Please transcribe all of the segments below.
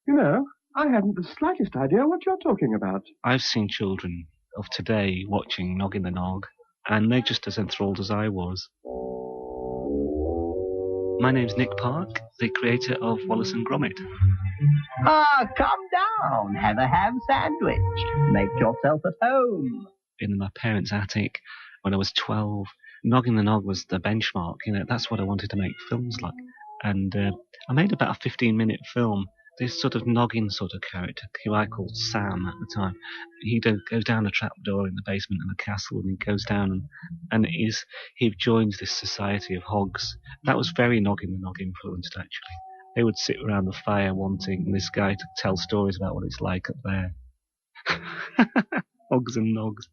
You know, I hadn't the slightest idea what you're talking about. I've seen children of today watching Noggin the Nog, and they're just as enthralled as I was. My name's Nick Park, the creator of Wallace and Gromit. Ah, come down, have a ham sandwich, make yourself at home. In my parents' attic when I was 12, Noggin the Nog was the benchmark. That's what I wanted to make films like. And I made about a 15-minute film. This sort of noggin sort of character, who I called Sam at the time, he goes down a trapdoor in the basement of the castle, and he goes down and he joins this society of hogs. That was very Noggin the Nog influenced, actually. They would sit around the fire wanting this guy to tell stories about what it's like up there. Hogs and Nogs.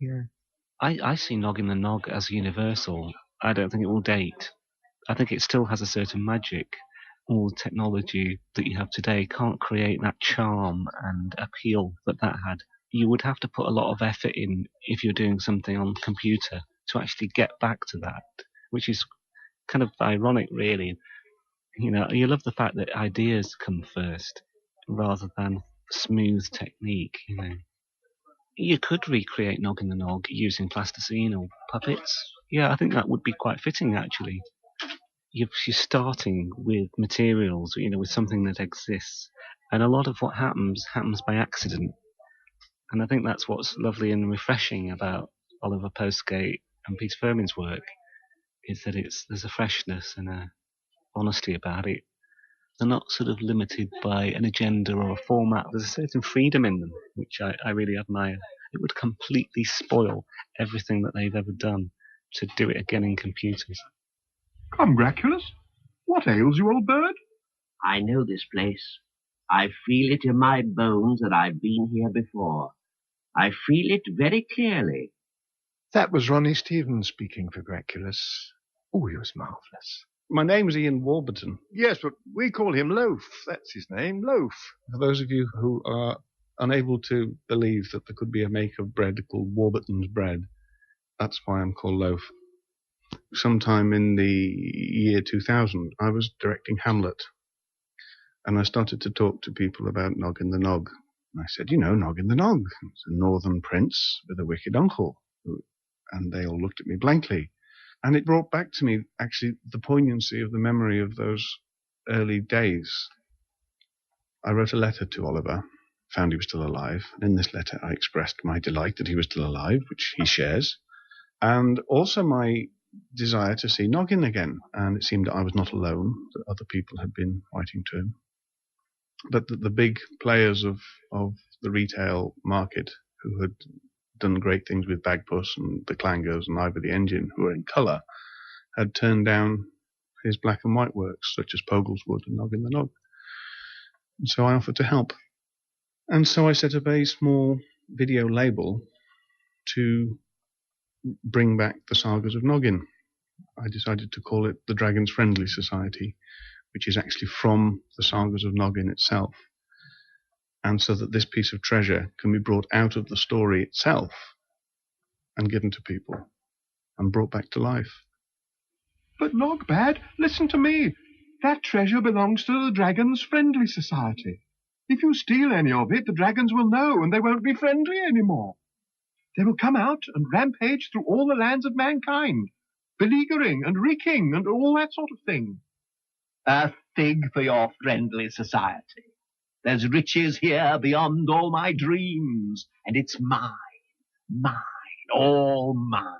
Yeah. I see Noggin the Nog as universal. I don't think it will date. I think it still has a certain magic. All the technology that you have today can't create that charm and appeal that had. You would have to put a lot of effort in if you're doing something on computer to actually get back to that, which is kind of ironic, really. You love the fact that ideas come first rather than smooth technique. You could recreate Noggin the Nog using plasticine or puppets. Yeah, I think that would be quite fitting, actually. You're starting with materials, with something that exists. And a lot of what happens by accident. And I think that's what's lovely and refreshing about Oliver Postgate and Peter Firmin's work, is that there's a freshness and a honesty about it. They're not sort of limited by an agenda or a format. There's a certain freedom in them, which I really admire. It would completely spoil everything that they've ever done to do it again in computers. Congratulous. What ails you, old bird? I know this place. I feel it in my bones that I've been here before. I feel it very clearly. That was Ronnie Stevens speaking for Graculus. Oh, he was marvellous. My name's Ian Warburton. Yes, but we call him Loaf. That's his name, Loaf. For those of you who are unable to believe that there could be a make of bread called Warburton's bread, that's why I'm called Loaf. Sometime in the year 2000, I was directing Hamlet, and I started to talk to people about Noggin the Nog. And I said, Noggin the Nog, it's a northern prince with a wicked uncle. And they all looked at me blankly. And it brought back to me, actually, the poignancy of the memory of those early days. I wrote a letter to Oliver, found he was still alive. And in this letter, I expressed my delight that he was still alive, which he shares, and also my desire to see Noggin again. And it seemed that I was not alone, that other people had been writing to him. But that the big players of the retail market, who had done great things with Bagpuss and the Clangers and Ivor the Engine, who were in colour, had turned down his black and white works, such as Pogleswood and Noggin the Nog. And so I offered to help. And so I set up a small video label to bring back the sagas of Noggin. I decided to call it the Dragon's Friendly Society, which is actually from the sagas of Noggin itself. And so that this piece of treasure can be brought out of the story itself and given to people and brought back to life. But Nogbad, listen to me. That treasure belongs to the Dragon's Friendly Society. If you steal any of it, the dragons will know, and they won't be friendly anymore. They will come out and rampage through all the lands of mankind, beleaguering and reeking and all that sort of thing. A fig for your friendly society. There's riches here beyond all my dreams, and it's mine, all mine.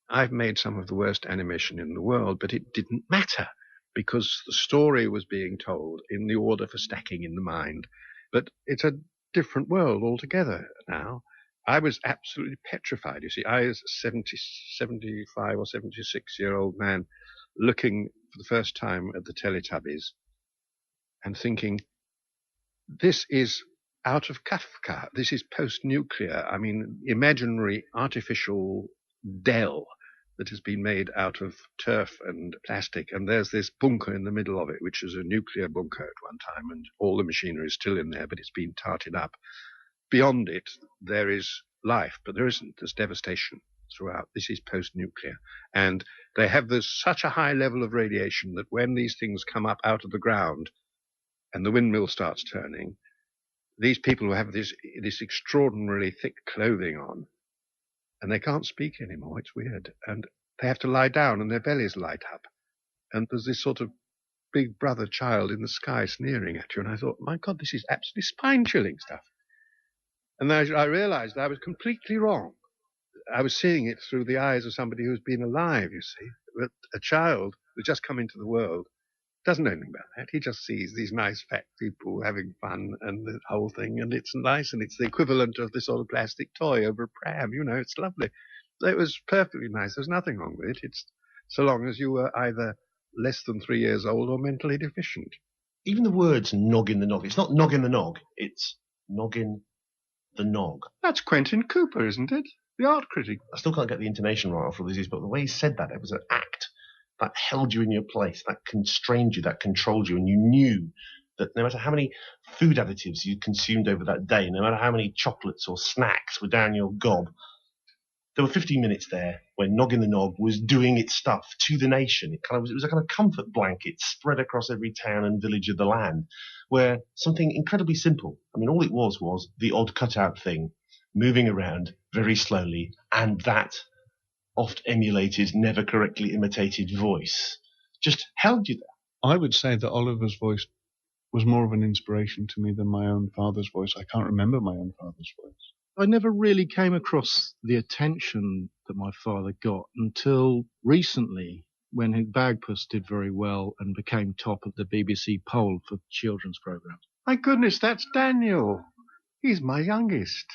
I've made some of the worst animation in the world, but it didn't matter, because the story was being told in the order for stacking in the mind. But it's a different world altogether now. I was absolutely petrified. You see, I was a 75 or 76-year-old man looking for the first time at the Teletubbies and thinking, this is out of Kafka. This is post-nuclear. I mean, imaginary, artificial Dell that has been made out of turf and plastic. And there's this bunker in the middle of it, which is a nuclear bunker at one time, and all the machinery is still in there, but it's been tarted up. Beyond it, there is life, but there isn't. There's devastation throughout. This is post-nuclear. And they have such a high level of radiation that when these things come up out of the ground, and the windmill starts turning, these people who have this extraordinarily thick clothing on, and they can't speak anymore. It's weird. And they have to lie down and their bellies light up. And there's this sort of big brother child in the sky sneering at you. And I thought, my God, this is absolutely spine-chilling stuff. And then I realized I was completely wrong. I was seeing it through the eyes of somebody who's been alive, you see. But a child who's just come into the world doesn't know anything about that. He just sees these nice fat people having fun and the whole thing, and it's nice, and it's the equivalent of this sort of plastic toy over a pram, you know, it's lovely. It was perfectly nice. There's nothing wrong with it. It's so long as you were either less than 3 years old or mentally deficient. Even the words Noggin the Nog, it's not Noggin the Nog, it's Noggin the Nog. That's Quentin Cooper, isn't it? The art critic. I still can't get the intonation right after all these years, but the way he said that, it was an act that held you in your place, that constrained you, that controlled you, and you knew that no matter how many food additives you consumed over that day, no matter how many chocolates or snacks were down your gob, there were 15 minutes there when Noggin the Nog was doing its stuff to the nation. It was a kind of comfort blanket spread across every town and village of the land, where something incredibly simple, I mean, all it was the odd cutout thing, moving around very slowly, and that oft emulated, never correctly imitated voice just held you there. I would say that Oliver's voice was more of an inspiration to me than my own father's voice. I can't remember my own father's voice. I never really came across the attention that my father got until recently, when his Bagpuss did very well and became top of the BBC poll for children's programmes. My goodness, that's Daniel. He's my youngest.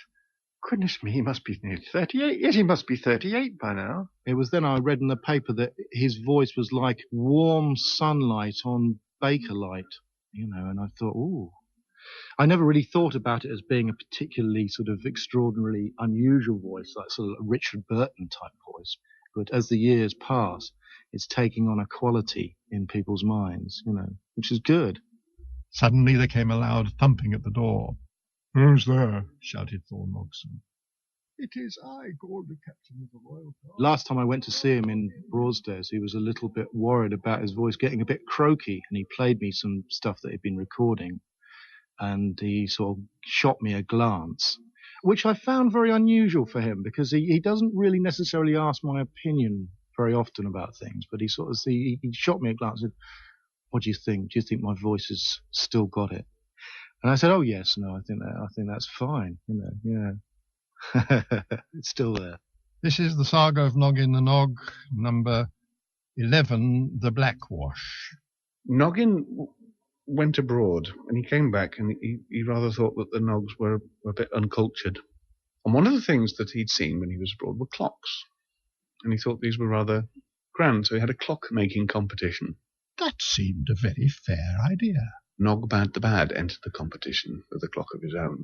Goodness me, he must be nearly 38. Yes, he must be 38 by now. It was then I read in the paper that his voice was like warm sunlight on Bakelite, you know, and I thought, ooh. I never really thought about it as being a particularly sort of extraordinarily unusual voice, like sort of a Richard Burton type voice. But as the years pass, it's taking on a quality in people's minds, you know, which is good. Suddenly there came a loud thumping at the door. "Who's there?" shouted Thorn Mogson. "It is I, Gord, the captain of the Royal Guard." Last time I went to see him in Broadstairs, he was a little bit worried about his voice getting a bit croaky, and he played me some stuff that he'd been recording, and he sort of shot me a glance, which I found very unusual for him, because he doesn't really necessarily ask my opinion very often about things, but he sort of he shot me a glance and said, "What do you think? Do you think my voice has still got it?" And I said, "Oh yes, no, I think that's fine, you know, yeah." It's still there. This is the saga of Noggin the Nog, number 11, The Blackwash. Noggin went abroad, and he came back, and he rather thought that the Nogs were a bit uncultured. And one of the things that he'd seen when he was abroad were clocks, and he thought these were rather grand, so he had a clock-making competition. That seemed a very fair idea. Nogbad the Bad entered the competition with a clock of his own,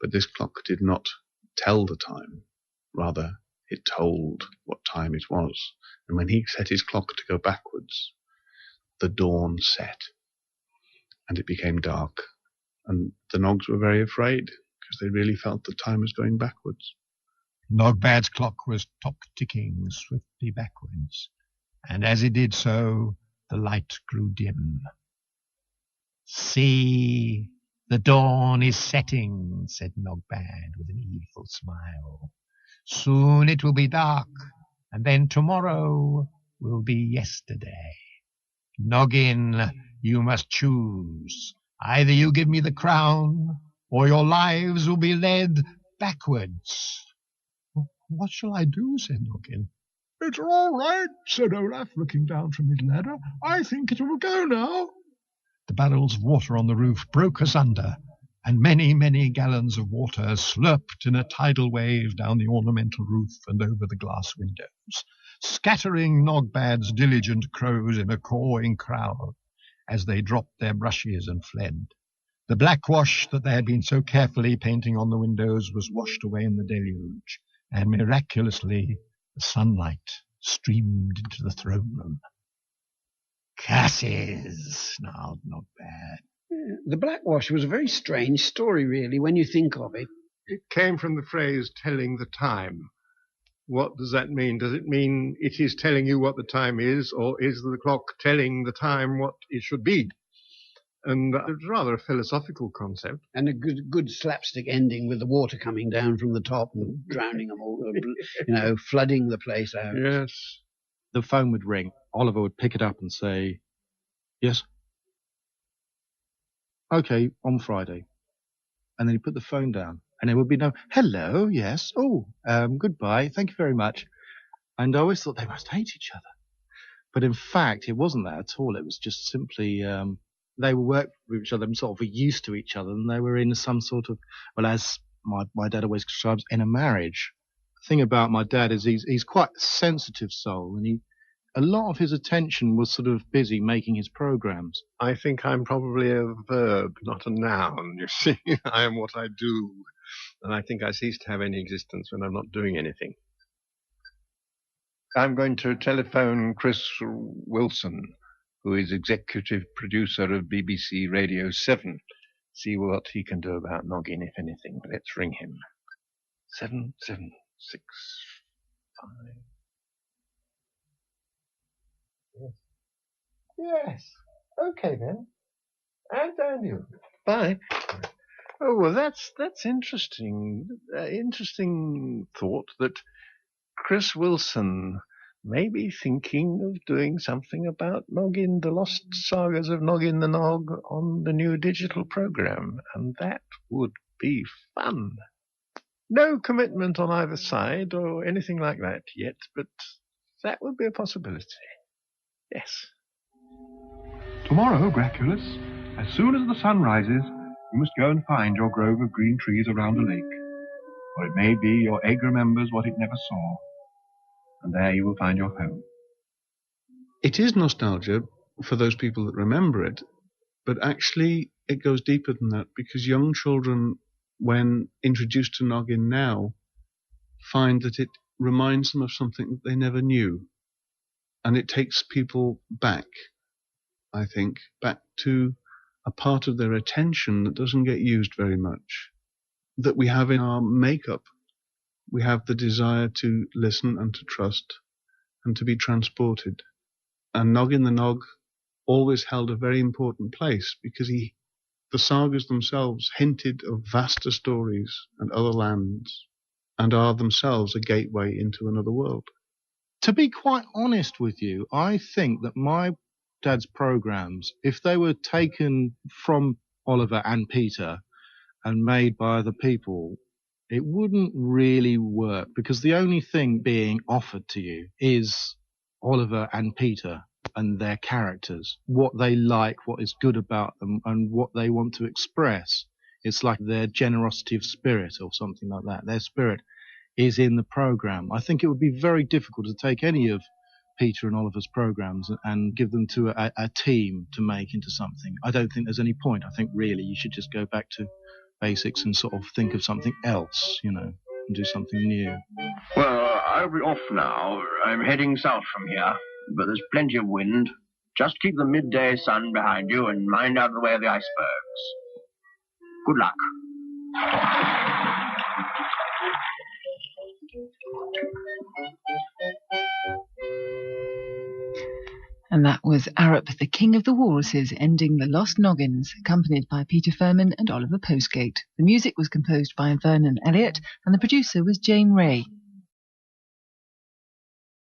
but this clock did not tell the time. Rather, it told what time it was, and when he set his clock to go backwards, the dawn set, and it became dark, and the Nogs were very afraid, because they really felt the time was going backwards. Nogbad's clock was tock-ticking swiftly backwards, and as it did so, the light grew dim. "See, the dawn is setting," said Nogbad with an evil smile. "Soon it will be dark, and then tomorrow will be yesterday. Noggin, you must choose. Either you give me the crown, or your lives will be led backwards." "What shall I do?" said Noggin. "It's all right," said Olaf, looking down from his ladder. "I think it will go now." The barrels of water on the roof broke asunder, and many, many gallons of water slurped in a tidal wave down the ornamental roof and over the glass windows, scattering Nogbad's diligent crows in a cawing crowd as they dropped their brushes and fled. The blackwash that they had been so carefully painting on the windows was washed away in the deluge, and miraculously the sunlight streamed into the throne room. "Curses," snarled Nogbad. The Blackwash was a very strange story, really, when you think of it. It came from the phrase telling the time. What does that mean? Does it mean it is telling you what the time is, or is the clock telling the time what it should be? And it's rather a philosophical concept. And a good slapstick ending with the water coming down from the top and drowning them all, flooding the place out. Yes. The phone would ring. Oliver would pick it up and say, yes? Okay, on Friday. And then he'd put the phone down. And there would be no, hello, yes, goodbye, thank you very much. And I always thought they must hate each other. But in fact, it wasn't that at all. It was just simply they were working with each other and sort of were used to each other, and they were in some sort of, well, as my dad always describes, in a marriage. The thing about my dad is he's quite a sensitive soul, and a lot of his attention was sort of busy making his programs. I think I'm probably a verb, not a noun, you see. I am what I do. And I think I cease to have any existence when I'm not doing anything. I'm going to telephone Chris Wilson, who is executive producer of BBC Radio 7. See what he can do about Noggin, if anything. Let's ring him. 7765. Yes. Okay then. And you. Bye. Oh, well, that's interesting. Interesting thought that Chris Wilson may be thinking of doing something about Noggin, the Lost Sagas of Noggin the Nog on the new digital program, and that would be fun. No commitment on either side or anything like that yet, but that would be a possibility. Yes. Tomorrow, Graculus, as soon as the sun rises, you must go and find your grove of green trees around a lake, or it may be your egg remembers what it never saw, and there you will find your home. It is nostalgia for those people that remember it, but actually it goes deeper than that, because young children, when introduced to Noggin now, find that it reminds them of something that they never knew, and it takes people back, I think, back to a part of their attention that doesn't get used very much, that we have in our makeup. We have the desire to listen and to trust and to be transported. And Noggin the Nog always held a very important place, because the sagas themselves hinted of vaster stories and other lands, and are themselves a gateway into another world. To be quite honest with you, I think that my dad's programs, if they were taken from Oliver and Peter and made by other people, it wouldn't really work, because the only thing being offered to you is Oliver and Peter and their characters, what they like, what is good about them, and what they want to express. It's like their generosity of spirit or something like that. Their spirit is in the program. I think it would be very difficult to take any of Peter and Oliver's programs and give them to a team to make into something. I don't think there's any point. I think really you should just go back to basics and sort of think of something else, and do something new. Well, I'll be off now. I'm heading south from here, but there's plenty of wind. Just keep the midday sun behind you and mind out of the way of the icebergs. Good luck. And that was Arup, the King of the Walruses, ending the Lost Noggins, accompanied by Peter Furman and Oliver Postgate. The music was composed by Vernon Elliott, and the producer was Jane Ray.